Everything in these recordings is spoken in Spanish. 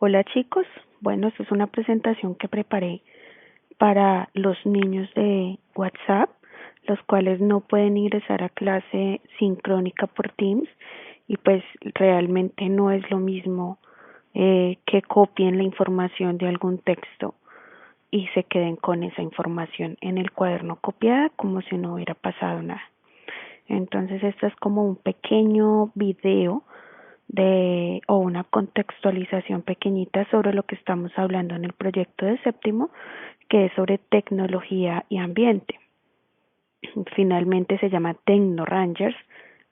Hola chicos, bueno, esta es una presentación que preparé para los niños de WhatsApp, los cuales no pueden ingresar a clase sincrónica por Teams y pues realmente no es lo mismo que copien la información de algún texto y se queden con esa información en el cuaderno copiada como si no hubiera pasado nada. Entonces, esto es como un pequeño video o una contextualización pequeñita sobre lo que estamos hablando en el proyecto de séptimo, que es sobre tecnología y ambiente. Finalmente se llama Tecno Rangers,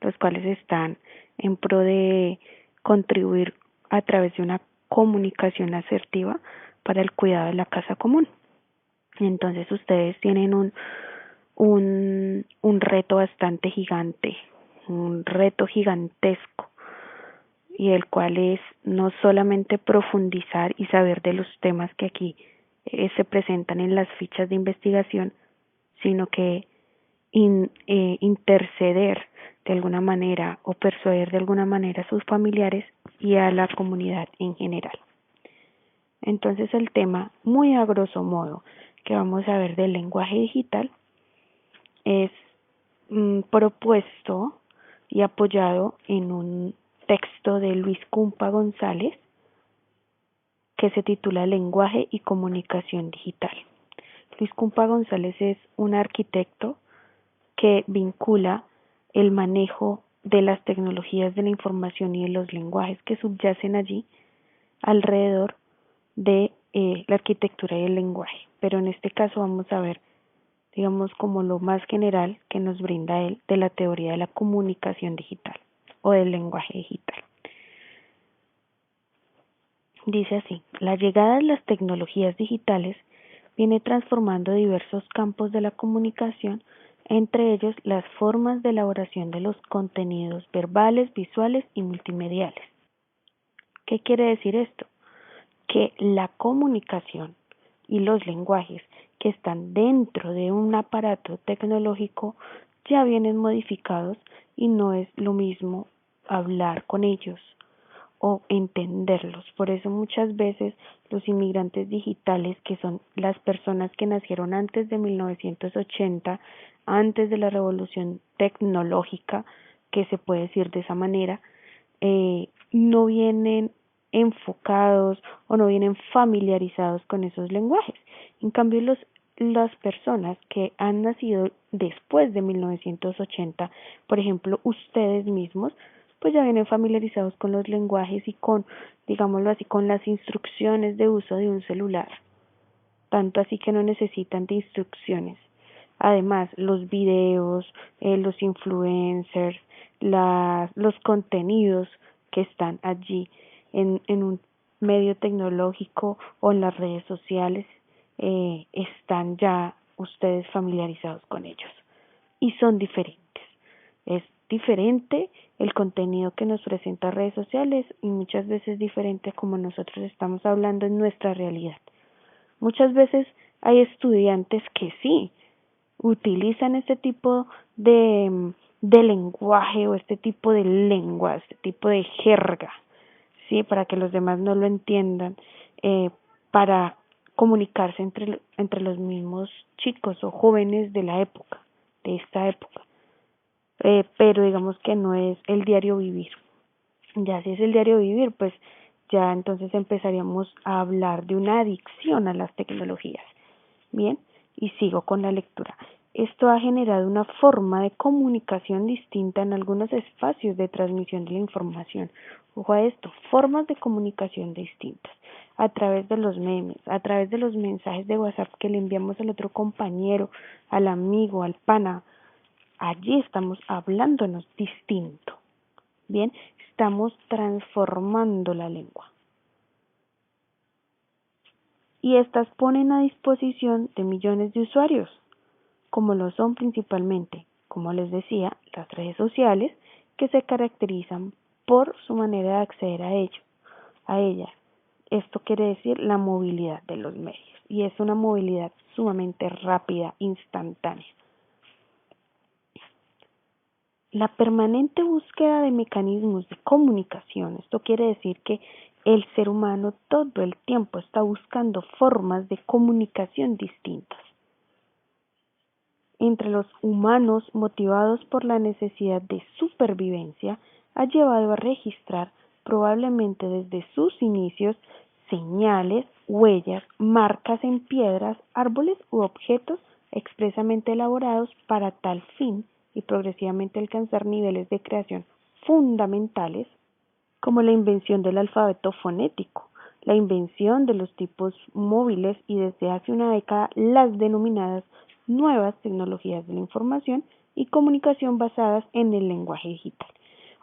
los cuales están en pro de contribuir a través de una comunicación asertiva para el cuidado de la casa común. Entonces ustedes tienen un reto bastante gigante, un reto gigantesco, y el cual es no solamente profundizar y saber de los temas que aquí se presentan en las fichas de investigación, sino que interceder de alguna manera o persuadir de alguna manera a sus familiares y a la comunidad en general. Entonces el tema, muy a grosso modo, que vamos a ver del lenguaje digital es propuesto y apoyado en un texto de Luis Cumpa González que se titula Lenguaje y Comunicación Digital. Luis Cumpa González es un arquitecto que vincula el manejo de las tecnologías de la información y de los lenguajes que subyacen allí alrededor de la arquitectura y el lenguaje. Pero en este caso vamos a ver, digamos, como lo más general que nos brinda él de la teoría de la comunicación digital o del lenguaje digital. Dice así: la llegada de las tecnologías digitales viene transformando diversos campos de la comunicación, entre ellos las formas de elaboración de los contenidos verbales, visuales y multimediales. ¿Qué quiere decir esto? Que la comunicación y los lenguajes que están dentro de un aparato tecnológico ya vienen modificados y no es lo mismo hablar con ellos o entenderlos. Por eso muchas veces los inmigrantes digitales, que son las personas que nacieron antes de 1980, antes de la revolución tecnológica, que se puede decir de esa manera, no vienen enfocados o no vienen familiarizados con esos lenguajes. En cambio, las personas que han nacido después de 1980, por ejemplo, ustedes mismos, pues ya vienen familiarizados con los lenguajes y con, digámoslo así, con las instrucciones de uso de un celular, tanto así que no necesitan de instrucciones. Además, los videos, los influencers, los contenidos que están allí en un medio tecnológico o en las redes sociales, están ya ustedes familiarizados con ellos y son diferentes. Es diferente el contenido que nos presenta redes sociales y muchas veces diferente a como nosotros estamos hablando en nuestra realidad. Muchas veces hay estudiantes que sí utilizan este tipo de lenguaje o este tipo de lengua, este tipo de jerga, sí, para que los demás no lo entiendan, para comunicarse entre los mismos chicos o jóvenes de la época, de esta época. Pero digamos que no es el diario vivir. Ya si es el diario vivir, pues ya entonces empezaríamos a hablar de una adicción a las tecnologías. Bien, y sigo con la lectura. Esto ha generado una forma de comunicación distinta en algunos espacios de transmisión de la información. Ojo a esto, formas de comunicación distintas, a través de los memes, a través de los mensajes de WhatsApp que le enviamos al otro compañero, al amigo, al pana. Allí estamos hablándonos distinto. Bien, estamos transformando la lengua. Y estas ponen a disposición de millones de usuarios, como lo son principalmente, como les decía, las redes sociales, que se caracterizan por su manera de acceder a ellas. Esto quiere decir la movilidad de los medios, y es una movilidad sumamente rápida, instantánea. La permanente búsqueda de mecanismos de comunicación, esto quiere decir que el ser humano todo el tiempo está buscando formas de comunicación distintas. Entre los humanos motivados por la necesidad de supervivencia, ha llevado a registrar, probablemente desde sus inicios, señales, huellas, marcas en piedras, árboles u objetos expresamente elaborados para tal fin y progresivamente alcanzar niveles de creación fundamentales como la invención del alfabeto fonético, la invención de los tipos móviles y desde hace una década las denominadas nuevas tecnologías de la información y comunicación basadas en el lenguaje digital.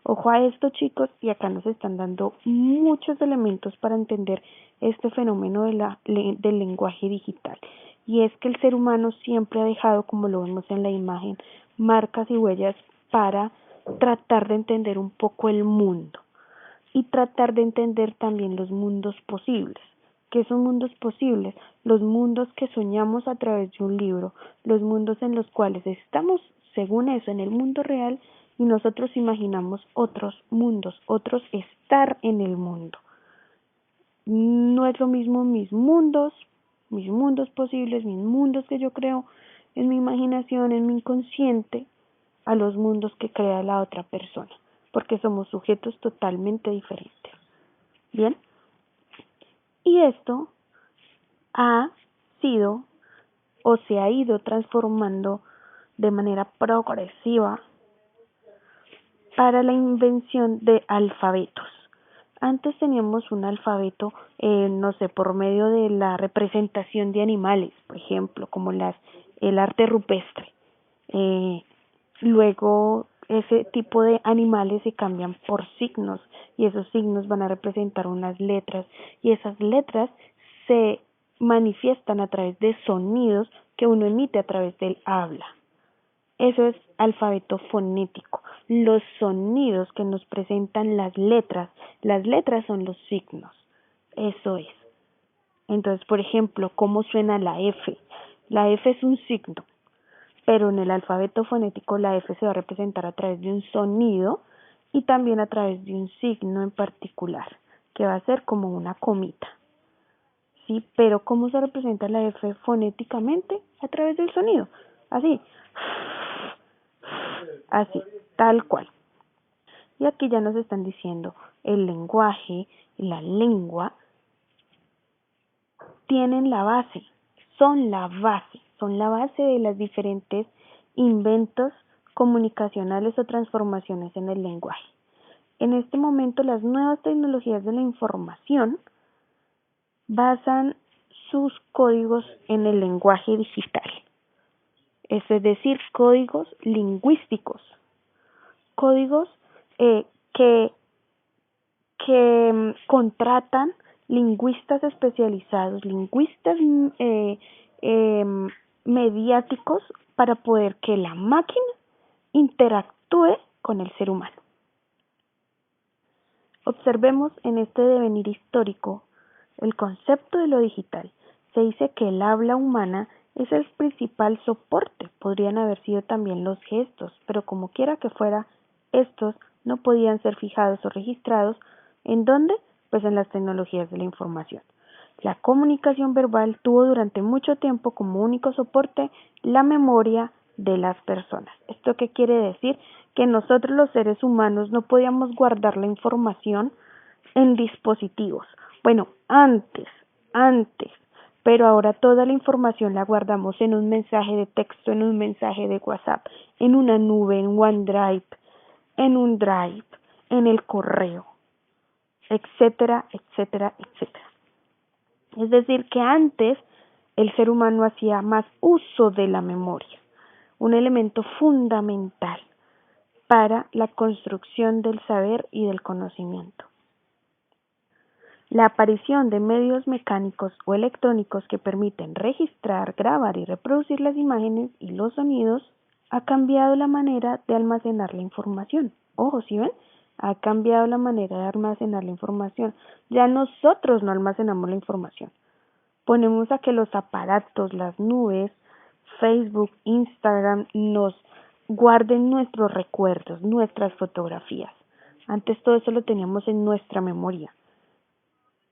Ojo a esto, chicos, y acá nos están dando muchos elementos para entender este fenómeno del lenguaje digital. Y es que el ser humano siempre ha dejado, como lo vemos en la imagen, marcas y huellas para tratar de entender un poco el mundo y tratar de entender también los mundos posibles. ¿Qué son mundos posibles? Los mundos que soñamos a través de un libro, los mundos en los cuales estamos, según eso, en el mundo real y nosotros imaginamos otros mundos, otros estar en el mundo. No es lo mismo mis mundos posibles, mis mundos que yo creo en mi imaginación, en mi inconsciente, a los mundos que crea la otra persona, porque somos sujetos totalmente diferentes. Bien, y esto ha sido o se ha ido transformando de manera progresiva para la invención de alfabetos. Antes teníamos un alfabeto, no sé, por medio de la representación de animales, por ejemplo, como el arte rupestre. Luego ese tipo de animales se cambian por signos y esos signos van a representar unas letras y esas letras se manifiestan a través de sonidos que uno emite a través del habla. Eso es alfabeto fonético. Los sonidos que nos presentan las letras son los signos. Eso es. Entonces, por ejemplo, ¿cómo suena la F? La F es un signo, pero en el alfabeto fonético la F se va a representar a través de un sonido y también a través de un signo en particular, que va a ser como una comita. ¿Sí? Pero ¿cómo se representa la F fonéticamente? A través del sonido. Así, tal cual. Y aquí ya nos están diciendo el lenguaje, la lengua, tienen la base, son la base de las diferentes inventos comunicacionales o transformaciones en el lenguaje. En este momento las nuevas tecnologías de la información basan sus códigos en el lenguaje digital, es decir, códigos lingüísticos, códigos que contratan lingüistas especializados, lingüistas mediáticos para poder que la máquina interactúe con el ser humano. Observemos en este devenir histórico el concepto de lo digital. Se dice que el habla humana es el principal soporte, podrían haber sido también los gestos, pero como quiera que fuera, estos no podían ser fijados o registrados. ¿En dónde? Pues en las tecnologías de la información. La comunicación verbal tuvo durante mucho tiempo como único soporte la memoria de las personas. ¿Esto qué quiere decir? Que nosotros los seres humanos no podíamos guardar la información en dispositivos. Bueno, antes, pero ahora toda la información la guardamos en un mensaje de texto, en un mensaje de WhatsApp, en una nube, en OneDrive, en un Drive, en el correo, etcétera, etcétera, etcétera. Es decir, que antes el ser humano hacía más uso de la memoria, un elemento fundamental para la construcción del saber y del conocimiento. La aparición de medios mecánicos o electrónicos que permiten registrar, grabar y reproducir las imágenes y los sonidos ha cambiado la manera de almacenar la información. Ojo, ¿sí ven? Ha cambiado la manera de almacenar la información. Ya nosotros no almacenamos la información. Ponemos a que los aparatos, las nubes, Facebook, Instagram, nos guarden nuestros recuerdos, nuestras fotografías. Antes todo eso lo teníamos en nuestra memoria.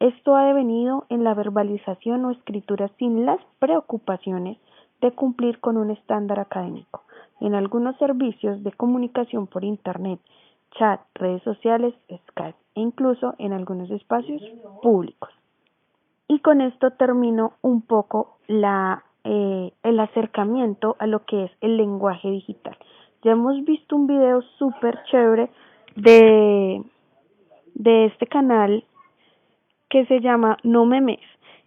Esto ha devenido en la verbalización o escritura sin las preocupaciones de cumplir con un estándar académico. En algunos servicios de comunicación por Internet, chat, redes sociales, Skype e incluso en algunos espacios públicos. Y con esto termino un poco el acercamiento a lo que es el lenguaje digital. Ya hemos visto un video súper chévere de, de este canal que se llama No Memes,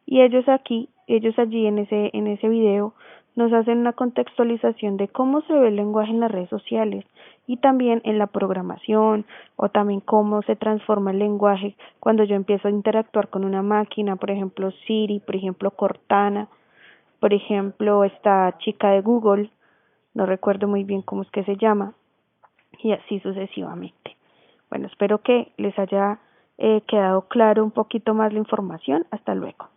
y ellos allí en ese video nos hacen una contextualización de cómo se ve el lenguaje en las redes sociales y también en la programación, o también cómo se transforma el lenguaje cuando yo empiezo a interactuar con una máquina, por ejemplo Siri, por ejemplo Cortana, por ejemplo esta chica de Google, no recuerdo muy bien cómo es que se llama, y así sucesivamente. Bueno, espero que les haya quedado claro un poquito más la información. Hasta luego.